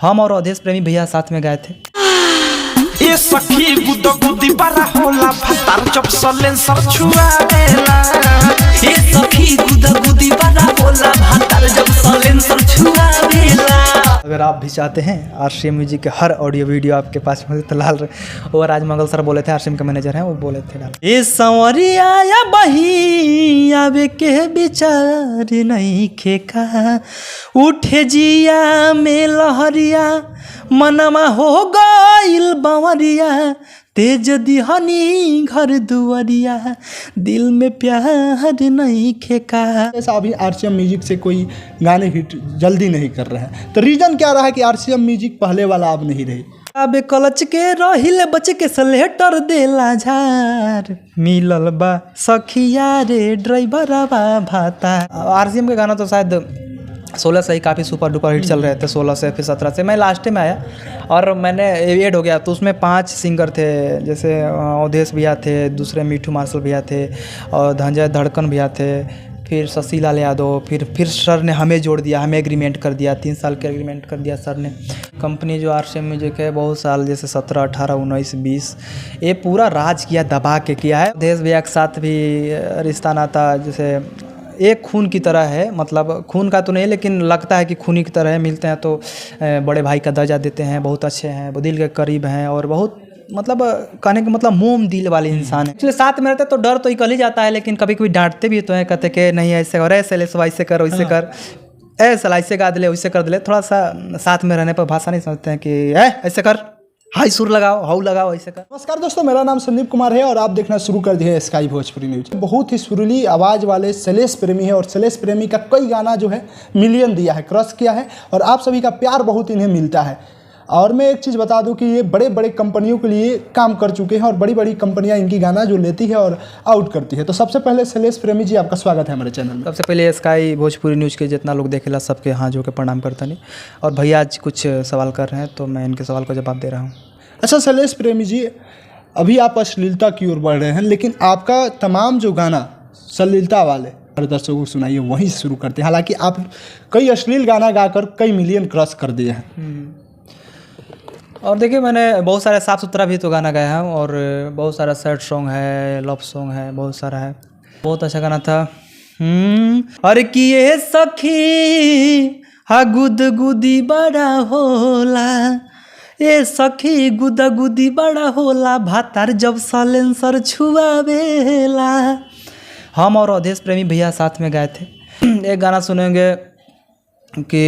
हम और अवधेश प्रेमी भैया साथ में गए थे। ये सखी गुदी बड़ा होला भतार जब सलेंसर छुआवेला। ये सखी गुदी बड़ा होला भतार जब सलेंसर छुआवेला। अगर आप भी चाहते हैं आरसीएम म्यूजिक के हर ऑडियो वीडियो आपके पास में तो लाल और राजमंगल सर बोले थे, आरसीएम के मैनेजर हैं, वो बोले थे डाल ए संवरिया या बही आवे के विचार नहीं खेका उठे जिया में लहरिया मनवा हो गइल बंवरिया तेज दिहनी घर दुआरिया दिल में प्यार नहीं खेका। ऐसा अभी आरसीएम म्यूजिक से कोई गाने हिट जल्दी नहीं कर रहे हैं, तो रीजन क्या रहा है कि आरसीएम म्यूजिक पहले वाला अब नहीं रही। अबे कलच के रहिल बच के सलेटर देला झार मिलल बा सखिया रे ड्राइवरवा भाता। आरसीएम के गाना तो शायद 16 से ही काफ़ी सुपर डुपर हिट चल रहे थे, 16 से फिर 17 से मैं लास्ट में आया और मैंने एड हो गया। तो उसमें 5 सिंगर थे, जैसे अवधेश भैया थे, दूसरे मिठू मार्शल भैया थे और धनंजय धड़कन भैया थे, फिर शशि लाल यादव, फिर सर ने हमें जोड़ दिया, हमें एग्रीमेंट कर दिया, 3 साल के एग्रीमेंट कर दिया सर ने। कंपनी जो आरसीएम म्यूजिक है बहुत साल जैसे 17, 18, 19, 20 ये पूरा राज किया, दबा के किया है। अवधेश भैया के साथ भी रिश्ता नाता जैसे एक खून की तरह है, मतलब खून का तो नहीं लेकिन लगता है कि खूनी की तरह है। मिलते हैं तो बड़े भाई का दर्जा देते हैं, बहुत अच्छे हैं, वो दिल के करीब हैं और बहुत मतलब कहने का मतलब मोम दिल वाले इंसान है। इसलिए साथ में रहते तो डर तो निकल ही जाता है, लेकिन कभी कभी डांटते भी तो हैं, कहते कि नहीं ऐसे कर, ऐसे ऐसे कर, वैसे कर, ऐसे ऐसे गा दिले, वैसे कर दिले। थोड़ा सा साथ में रहने पर भाषा नहीं समझते हैं कि ऐसे कर, हाई सुर लगाओ, हाउ लगाओ, ऐसे कर। नमस्कार दोस्तों, मेरा नाम संदीप कुमार है और आप देखना शुरू कर दिए स्काई भोजपुरी न्यूज। बहुत ही सुरीली आवाज़ वाले शैलेश प्रेमी है और शैलेश प्रेमी का कई गाना जो है मिलियन दिया है, क्रश किया है और आप सभी का प्यार बहुत इन्हें मिलता है। और मैं एक चीज़ बता दूं कि ये बड़े बड़े कंपनियों के लिए काम कर चुके हैं और बड़ी बड़ी कंपनियां इनकी गाना जो लेती है और आउट करती है। तो सबसे पहले शैलेश प्रेमी जी आपका स्वागत है हमारे चैनल में। सबसे पहले स्काई भोजपुरी न्यूज़ के जितना लोग देखेला सबके हाथ जो के प्रणाम करता नहीं। और भैया आज कुछ सवाल कर रहे हैं तो मैं इनके सवाल का जवाब दे रहा हूँ। अच्छा शैलेश प्रेमी जी, अभी आप अश्लीलता की ओर बढ़ रहे हैं, लेकिन आपका तमाम जो गाना अश्लीलता वाले हर दर्शकों को सुनाइए वहीं से शुरू करते हैं। हालांकि आप कई अश्लील गाना गाकर कई मिलियन क्रॉस कर दिए हैं। और देखिए मैंने बहुत सारे साफ़ सुथरा भी तो गाना गाया है और बहुत सारा सैड सॉन्ग है, लव सॉन्ग है, बहुत सारा है। बहुत अच्छा गाना था अरे कि ये सखी हा गुद गुदी बड़ा होला, ए सखी गुदा गुदी बड़ा होला भातार जब सलेंसर छुआवेला। हम और अवधेश प्रेमी भैया साथ में गए थे। एक गाना सुनेंगे कि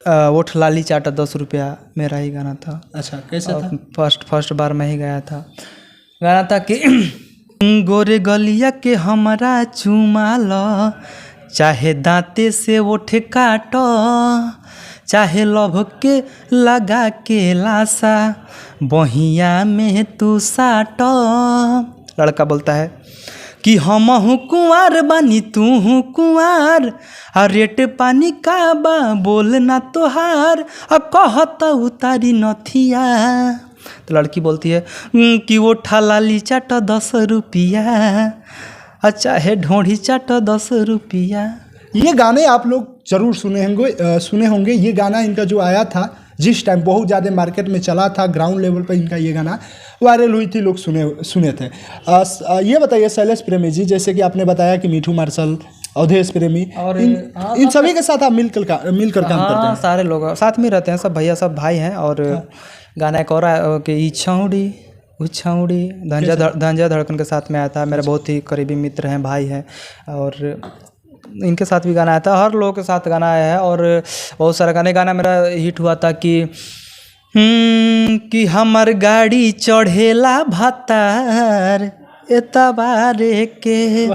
ओठ लाली चाटा 10 रुपया, मेरा ही गाना था। अच्छा कैसे था? फर्स्ट बार मैं ही गाया था। गाना था कि गोरे गलिया के हमारा चुमा लो, चाहे दांते से ओठ काटो, चाहे लभ के लगा के लासा बहिया में तू साटो। लड़का बोलता है कि हम हूँ कुंवार बानी तू हूँ कुंवार, आ रेट पानी का बा बोलना तोहार, आ कहता उतारी नथिया। तो लड़की बोलती है कि वो ठालाली चाट 10 रुपया, चाहे ढोढ़ी चाट 10 रुपया। ये गाने आप लोग जरूर सुने होंगे। ये गाना इनका जो आया था जिस टाइम बहुत ज़्यादा मार्केट में चला था, ग्राउंड लेवल पर इनका ये गाना वायरल हुई थी, लोग सुने थे। ये बताइए शैलेश प्रेमी जी, जैसे कि आपने बताया कि मिठू मार्शल, अवधेश प्रेमी और इन सभी के साथ आप मिलकर काम करते हैं। सारे लोग साथ में रहते हैं, सब भैया सब भाई हैं। और गाना एक और कि ई छौड़ी वो छौड़ी धनंजय धड़कन के साथ में आया था। मेरे बहुत ही करीबी मित्र हैं, भाई हैं और इनके साथ भी गाना आया था। हर लोग के साथ गाना आया है और बहुत सारा गाना मेरा हिट हुआ था कि हमर गाड़ी चढ़ेला भातार एतबारे के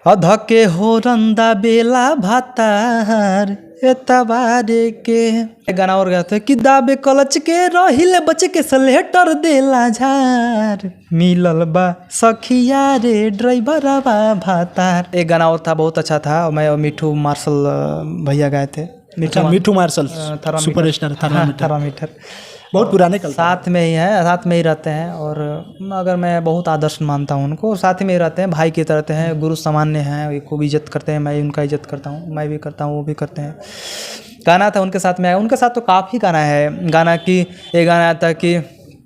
अध के हो रंदा बेला भातार एतबारे के। गाना और गया था कि दाबे कलच के रहिले बच के सलेटर देला झार मिलल बा सखिया रे ड्राइवरवा भातार। एक गाना और था बहुत अच्छा था, मैं और मिठू मार्शल भैया गाए थे। मिठू मार्शल सुपरस्टार थर्मामीटर बहुत पुराने कल साथ में ही है, साथ में ही रहते हैं। और अगर मैं बहुत आदर्श मानता हूँ उनको, साथ में ही रहते हैं, भाई की तरह हैं, गुरु सामान्य हैं, खूब इज्जत करते हैं। मैं उनका इज्जत करता हूँ, मैं भी करता हूँ, वो भी करते हैं। गाना था उनके साथ में आया, उनके साथ तो काफ़ी गाना है। गाना की ये गाना आता कि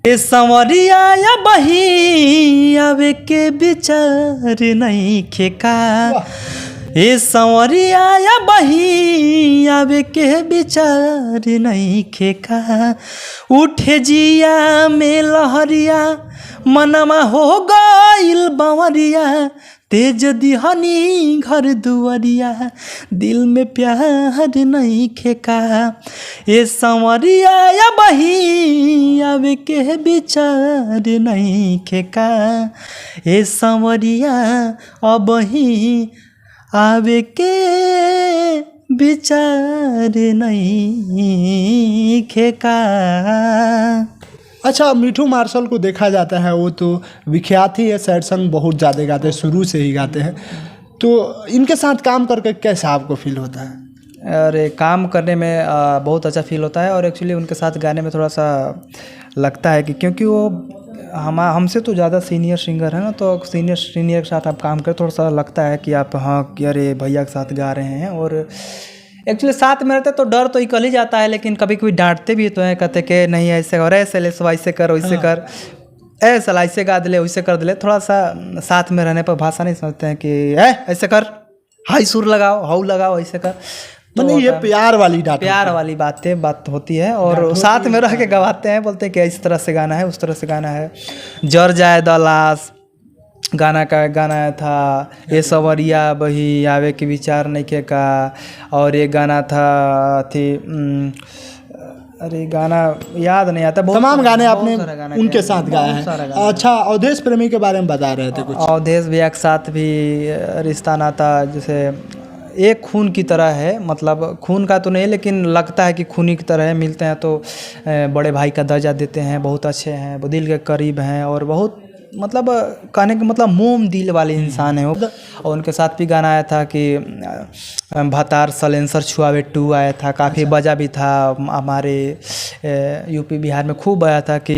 ए संवरिया या बही आवे के विचार नहीं खेका, ए संवरिया या बही आवे के विचार नहीं खेका, उठे जिया में लहरिया मनवा हो गइल बंवरिया, तेज दिहनी घर दुआरिया दिल में प्यार नहीं खेका, ए संवरिया या बही आवे के विचार नहीं खेका, ए संवरिया अब ही आवे के विचार नहीं खेका। अच्छा, मिठू मार्शल को देखा जाता है वो तो विख्यात ही है, सैड सॉन्ग बहुत ज़्यादा गाते हैं, शुरू से ही गाते हैं। तो इनके साथ काम करके कैसा आपको फील होता है? अरे काम करने में बहुत अच्छा फील होता है, और एक्चुअली उनके साथ गाने में थोड़ा सा लगता है कि क्योंकि वो हमसे तो ज़्यादा सीनियर सिंगर है ना, तो सीनियर के साथ आप काम करें थोड़ा सा लगता है कि आप हाँ कि अरे भैया के साथ गा रहे हैं। और एक्चुअली साथ में रहते तो डर तो निकल ही जाता है, लेकिन कभी कभी डांटते भी तो हैं, कहते कि नहीं ऐसे कर, ऐसे ले ऐसे कर वैसे कर, ऐसे ऐसे गा दिले वैसे कर दिले। थोड़ा सा साथ में रहने पर भाषा नहीं समझते हैं कि ऐसे कर, हाई सुर लगाओ, हाउ लगाओ, ऐसे कर। तो ये प्यार वाली बात होती है, और साथ में रह के गवाते हैं, बोलते हैं कि इस तरह से गाना है, उस तरह से गाना है। जर जाए दलास गाना था, ये सवरिया बही आवे के विचार नहीं के का, और ये गाना था थी अरे गाना याद नहीं आता, तमाम गाने आपने उनके साथ गाए हैं। अच्छा, अवधेश प्रेमी के बारे में बता रहे थे कुछ? अवधेश भैया के साथ भी रिश्ता नाता जैसे एक खून की तरह है, मतलब खून का तो नहीं लेकिन लगता है कि खूनी की तरह है। मिलते हैं तो बड़े भाई का दर्जा देते हैं, बहुत अच्छे हैं, दिल के करीब हैं, और बहुत मतलब कहने का मतलब मोम दिल वाले इंसान हैं वो। और उनके साथ भी गाना आया था कि भतार सलेंसर छुआवे 2 आया था, काफ़ी बजा भी था, हमारे यूपी बिहार में खूब आया था कि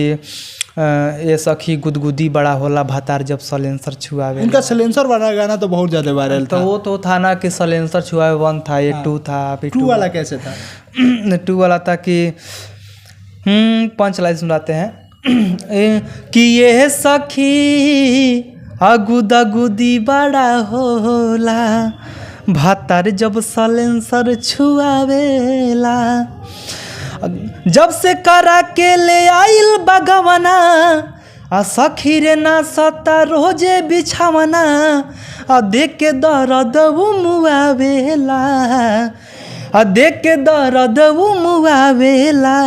ये सखी गुदगुदी बड़ा होला भतार जब सलेंसर छुआवे। उनका सलेंसर वाला गाना तो बहुत ज़्यादा वायरल था। तो वो तो था ना कि सलेंसर छुआवे 1 था, ये 2 था। 2 वाला कैसे था? 2 वाला था कि पंच लाइन सुनाते हैं कि ये सखी गुदी बड़ा होला भतार जब सलेंसर छुआवेला, जब से करा के ले आइल बगवना आ सखी रे ना सता रोजे बिछावना, आ देख के दर्द मुआवेला, आ देख के दर्द मुआवेला,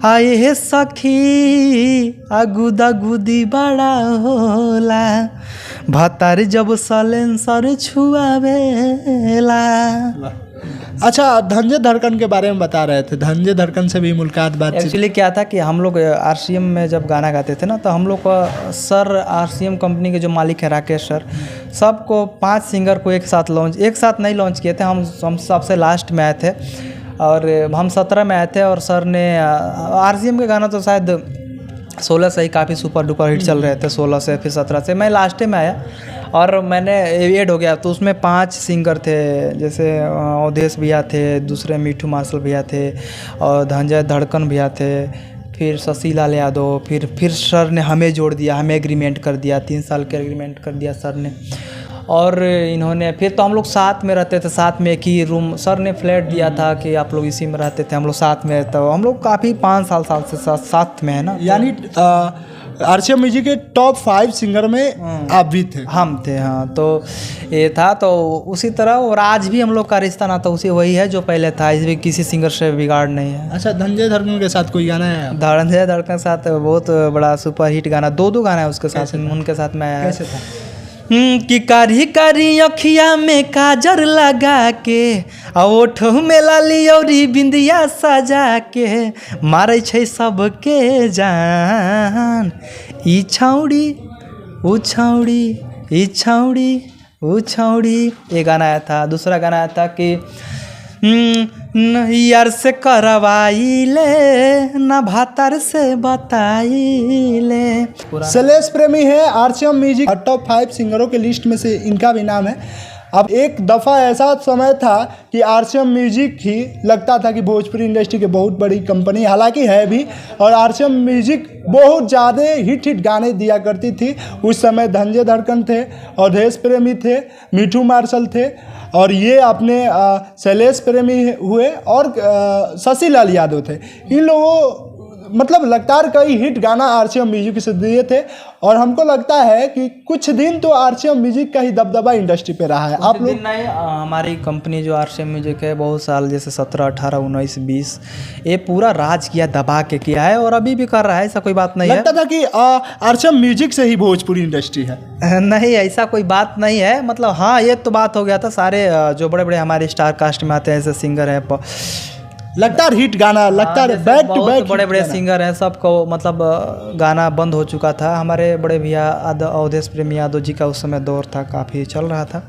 आए सखी गुदी बड़ा होला भतार जब सलेंसर छुआवेला। अच्छा, धनंजय धड़कन के बारे में बता रहे थे, धनंजय धड़कन से भी मुलाकात बातचीत? एक्चुअली क्या था कि हम लोग RCM में जब गाना गाते थे ना, तो हम लोग का सर RCM कंपनी के जो मालिक है राकेश सर, सबको 5 सिंगर को एक साथ नहीं लॉन्च किए थे। हम सबसे लास्ट में आए थे, और हम 17 में आए थे, और सर ने RCM के गाना तो शायद 16 से ही काफ़ी सुपर डुपर हिट चल रहे थे, 16 से फिर 17 से मैं लास्ट में आया, और मैंने एड हो गया। तो उसमें 5 सिंगर थे, जैसे अवधेश भैया थे, दूसरे मिठू मार्शल भैया थे, और धनंजय धड़कन भैया थे, फिर शशिलाल यादव, फिर सर ने हमें जोड़ दिया, हमें एग्रीमेंट कर दिया, 3 साल के एग्रीमेंट कर दिया सर ने। और इन्होंने फिर तो हम लोग साथ में रहते थे, साथ में एक ही रूम, सर ने फ्लैट दिया था कि आप लोग इसी में रहते थे, हम लोग साथ में। तो हम लोग काफ़ी 5 साल से साथ में है ना। यानी RCM म्यूजिक के टॉप 5 सिंगर में आप भी थे? हम थे, हाँ। तो ये था, तो उसी तरह, और आज भी हम लोग का रिश्ता नाता उसी वही है जो पहले था, इसमें किसी सिंगर से बिगाड़ नहीं है। अच्छा, धनंजय धड़कन के साथ कोई गाना है? धनंजय धड़कन के साथ बहुत बड़ा सुपर हिट गाना, 2 गाना है उसके साथ, उनके साथ मैं आया। कैसे था? कि कारी कारी अखिया में काजर लगा के, ओठ में लाली औरी बिंदिया सजा के, मारे छै सबके जान, ई छौड़ी ऊ छौड़ी, ई छौड़ी ऊ छौड़ी। ये गाना आया था। दूसरा गाना आया था कि यार से करवाई ले ना भातार से बताई ले। शैलेश प्रेमी है RCM म्यूजिक टॉप 5 सिंगरों के लिस्ट में से इनका भी नाम है। अब एक दफ़ा ऐसा समय था कि आरसीएम म्यूजिक ही लगता था कि भोजपुरी इंडस्ट्री की बहुत बड़ी कंपनी, हालांकि है भी, और आरसीएम म्यूजिक बहुत ज़्यादा हिट गाने दिया करती थी। उस समय धनंजय धड़कन थे और देश प्रेमी थे, मिठू मार्शल थे, और ये अपने शैलेश प्रेमी हुए और शशि लाल यादव थे। इन लोगों मतलब लगातार कई हिट गाना आरसीएम म्यूजिक से दिए थे, और हमको लगता है कि कुछ दिन तो आरसीएम म्यूजिक का ही दबदबा इंडस्ट्री पे रहा है। आप लोग नहीं, हमारी कंपनी जो आरसीएम म्यूजिक है बहुत साल, जैसे 17, 18, 19, 20 ये पूरा राज किया, दबा के किया है और अभी भी कर रहा है, ऐसा कोई बात नहीं है। लगता था कि आरसीएम म्यूजिक से ही भोजपुरी इंडस्ट्री है। नहीं, ऐसा कोई बात नहीं है। मतलब हाँ, ये तो बात हो गया था, सारे जो बड़े बड़े हमारे स्टार कास्ट में आते हैं ऐसे सिंगर हैं, लगातार हिट गाना, लगातार बैक टू बैक बड़े बड़े सिंगर हैं, सबको मतलब गाना बंद हो चुका था। हमारे बड़े भैया अवधेश प्रेमी यादव जी का उस समय दौर था, काफ़ी चल रहा था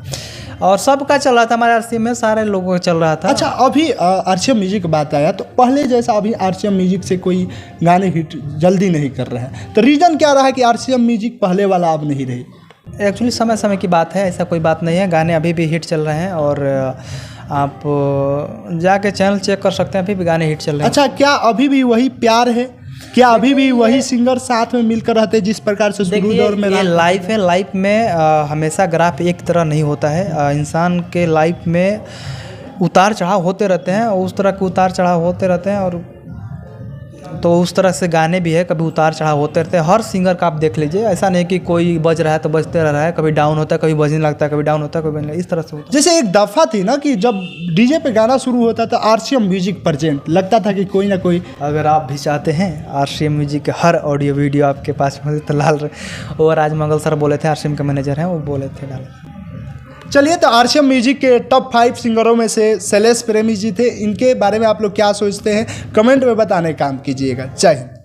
और सबका चल रहा था, हमारे आरसीएम में सारे लोगों का चल रहा था। अच्छा, अभी आरसीएम म्यूजिक की बात आया तो पहले जैसा अभी आरसीएम म्यूजिक से कोई गाने हिट जल्दी नहीं कर रहे हैं, तो रीज़न क्या रहा है कि आरसीएम म्यूजिक पहले वाला अब नहीं रही? एक्चुअली समय समय की बात है, ऐसा कोई बात नहीं है। गाने अभी भी हिट चल रहे हैं और आप जाके चैनल चेक कर सकते हैं, अभी भी गाने हिट चल रहे हैं। अच्छा, क्या अभी भी वही प्यार है? क्या अभी भी वही सिंगर साथ में मिलकर रहते हैं जिस प्रकार से शुरू दौर में? ये लाइफ है, लाइफ में हमेशा ग्राफ एक तरह नहीं होता है। इंसान के लाइफ में उतार चढ़ाव होते रहते हैं, उस तरह के उतार चढ़ाव होते रहते हैं, और तो उस तरह से गाने भी है, कभी उतार चढ़ाव होते रहते हैं। हर सिंगर का आप देख लीजिए, ऐसा नहीं कि कोई बज रहा है तो बजते रह रहा है, कभी डाउन होता है, कभी बजने लगता है, कभी डाउन होता है, कभी बजने, इस तरह से होता है। जैसे एक दफ़ा थी ना कि जब डीजे पे गाना शुरू होता था आरसीएम म्यूजिक प्रेजेंट, लगता था कि कोई ना कोई। अगर आप भी चाहते हैं आरसीएम म्यूजिक के हर ऑडियो वीडियो आपके पास में, तो लाल और राजमंगल सर बोले थे, आरसीएम के मैनेजर हैं, वो बोले थे डाल। चलिए, तो आरसीएम म्यूजिक के टॉप 5 सिंगरों में से शैलेश प्रेमी जी थे। इनके बारे में आप लोग क्या सोचते हैं, कमेंट में बताने का काम कीजिएगा। जय हिंद।